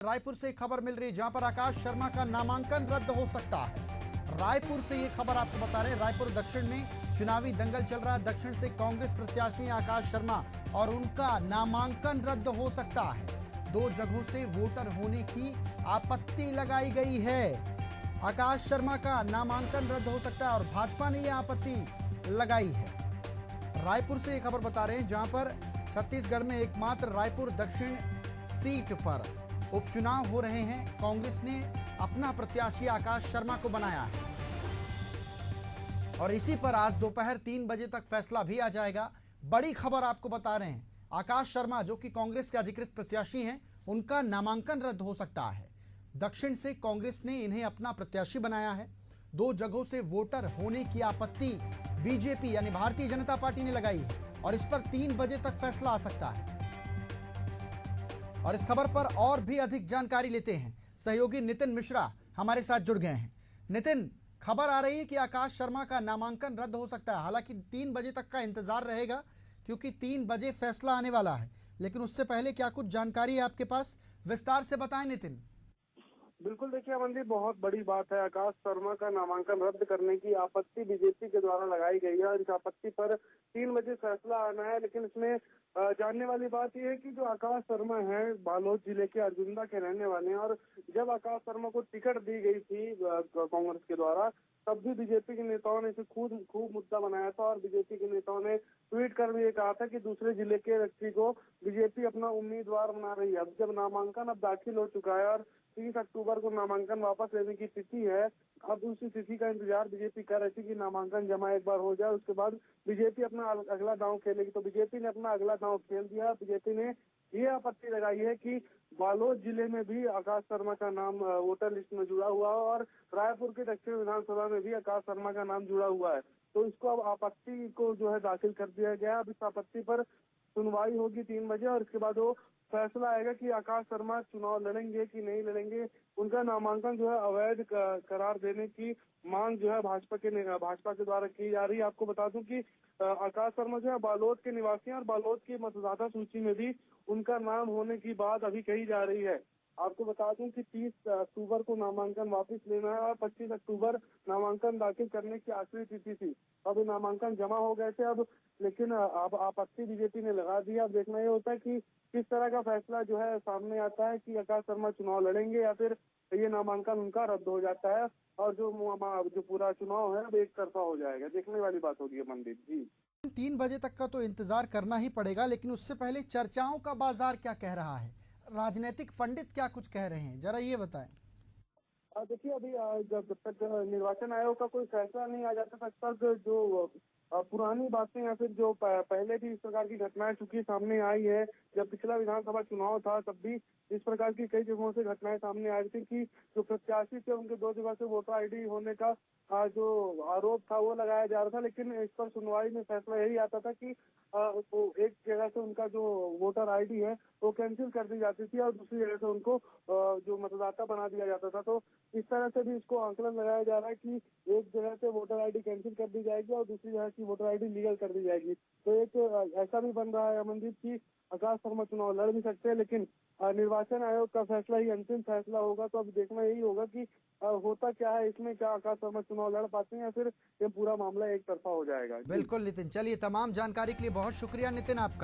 रायपुर से खबर मिल रही है जहां पर आकाश शर्मा का नामांकन रद्द हो सकता है। रायपुर से ये खबर आपको बता रहे हैं। रायपुर दक्षिण में चुनावी दंगल चल रहा है। दक्षिण से कांग्रेस प्रत्याशी आकाश शर्मा और उनका नामांकन रद्द हो सकता है। 2 जगहों से वोटर होने की आपत्ति लगाई गई है। आकाश शर्मा का नामांकन रद्द हो सकता है और भाजपा ने यह आपत्ति लगाई है। रायपुर से ये खबर बता रहे हैं जहां पर छत्तीसगढ़ में एकमात्र रायपुर दक्षिण सीट पर उपचुनाव हो रहे हैं। कांग्रेस ने अपना प्रत्याशी आकाश शर्मा को बनाया है और इसी पर आज दोपहर 3 बजे तक फैसला भी आ जाएगा। बड़ी खबर आपको बता रहे हैं, आकाश शर्मा जो कि कांग्रेस के अधिकृत प्रत्याशी हैं, उनका नामांकन रद्द हो सकता है। दक्षिण से कांग्रेस ने इन्हें अपना प्रत्याशी बनाया है। 2 जगहों से वोटर होने की आपत्ति बीजेपी यानी भारतीय जनता पार्टी ने लगाई है और इस पर 3 बजे तक फैसला आ सकता है। और इस खबर पर और भी अधिक जानकारी लेते हैं। सहयोगी नितिन मिश्रा हमारे साथ जुड़ गए हैं। नितिन, खबर आ रही है कि आकाश शर्मा का नामांकन रद्द हो सकता है। हालांकि 3 बजे तक का इंतजार रहेगा क्योंकि 3 बजे फैसला आने वाला है, लेकिन उससे पहले क्या कुछ जानकारी है आपके पास? विस्तार से बताएं नितिन। बिल्कुल, देखिए अमनदीप, बहुत बड़ी बात है। आकाश शर्मा का नामांकन रद्द करने की आपत्ति बीजेपी के द्वारा लगाई गई है और इस आपत्ति पर 3 बजे फैसला आना है। लेकिन इसमें जानने वाली बात यह है कि जो आकाश शर्मा है बालोद जिले के अर्जुंदा के रहने वाले हैं और जब आकाश शर्मा को टिकट दी गई थी कांग्रेस के द्वारा, तब भी बीजेपी के नेताओं ने इसे खूब मुद्दा बनाया था और बीजेपी के नेताओं ने ट्वीट कर भी ये कहा था कि दूसरे जिले के व्यक्ति को बीजेपी अपना उम्मीदवार बना रही है। अब जब नामांकन अब दाखिल हो चुका है और 30 अक्टूबर को नामांकन वापस लेने की तिथि है, अब उसी तिथि का इंतजार बीजेपी कर रही थी कि नामांकन जमा एक बार हो जाए, उसके बाद बीजेपी अपना अगला दांव खेलेगी। तो बीजेपी ने अपना अगला दांव खेल दिया। बीजेपी ने ये आपत्ति लगाई है कि बालोद जिले में भी आकाश शर्मा का नाम वोटर लिस्ट में जुड़ा हुआ है और रायपुर के दक्षिण विधानसभा में भी आकाश शर्मा का नाम जुड़ा हुआ है। तो इसको अब आपत्ति को जो है दाखिल कर दिया गया। अब इस आपत्ति पर सुनवाई होगी 3 बजे और इसके बाद वो फैसला आएगा कि आकाश शर्मा चुनाव लड़ेंगे कि नहीं लड़ेंगे। उनका नामांकन जो है अवैध करार देने की मांग जो है भाजपा के द्वारा की जा रही है। आपको बता दूं कि आकाश शर्मा जो है बालोद के निवासी हैं और बालोद की मतदाता सूची में भी उनका नाम होने की बात अभी कही जा रही है। आपको बता दूं कि 30 अक्टूबर को नामांकन वापस लेना है और 25 अक्टूबर नामांकन दाखिल करने की आखिरी तिथि थी। अब नामांकन जमा हो गए थे अब, लेकिन अब आपत्ति बीजेपी ने लगा दी। अब देखना ये होता है कि किस तरह का फैसला जो है सामने आता है कि आकाश शर्मा चुनाव लड़ेंगे या फिर ये नामांकन उनका रद्द हो जाता है और जो पूरा चुनाव है अब एक तरफा हो जाएगा। देखने वाली बात होगी मनदीप जी। 3 बजे तक का तो इंतजार करना ही पड़ेगा, लेकिन उससे पहले चर्चाओं का बाजार क्या कह रहा है? राजनीतिक पंडित क्या कुछ कह रहे हैं, जरा ये बताएं। देखिए, अभी जब तक निर्वाचन आयोग का कोई फैसला नहीं आ जाता तब तक जो पुरानी बातें या फिर जो पहले भी इस प्रकार की घटनाएं चूंकि सामने आई है। जब पिछला विधानसभा चुनाव था तब भी इस प्रकार की कई जगहों से घटनाएं सामने आई थी कि जो प्रत्याशी थे उनके 2 जगह से वोटर आईडी होने का जो आरोप था वो लगाया जा रहा था। लेकिन इस पर सुनवाई में फैसला यही आता था कि वो एक जगह से उनका जो वोटर आईडी है वो कैंसिल कर दी जाती थी और दूसरी जगह से उनको जो मतदाता बना दिया जाता था। तो इस तरह से भी इसको आंकलन लगाया जा रहा है कि एक जगह से वोटर आईडी कैंसिल कर दी जाएगी और दूसरी जगह की वोटर आईडी लीगल कर दी जाएगी। तो एक ऐसा भी बन रहा है अमनदीप की आकाश शर्मा चुनाव लड़ भी सकते हैं, लेकिन निर्वाचन आयोग का फैसला ही अंतिम फैसला होगा। तो अब देखना यही होगा कि होता क्या है इसमें, क्या आकाश शर्मा चुनाव लड़ पाते हैं या फिर ये पूरा मामला एक तरफा हो जाएगा। बिल्कुल नितिन, चलिए तमाम जानकारी के लिए बहुत शुक्रिया नितिन आपका।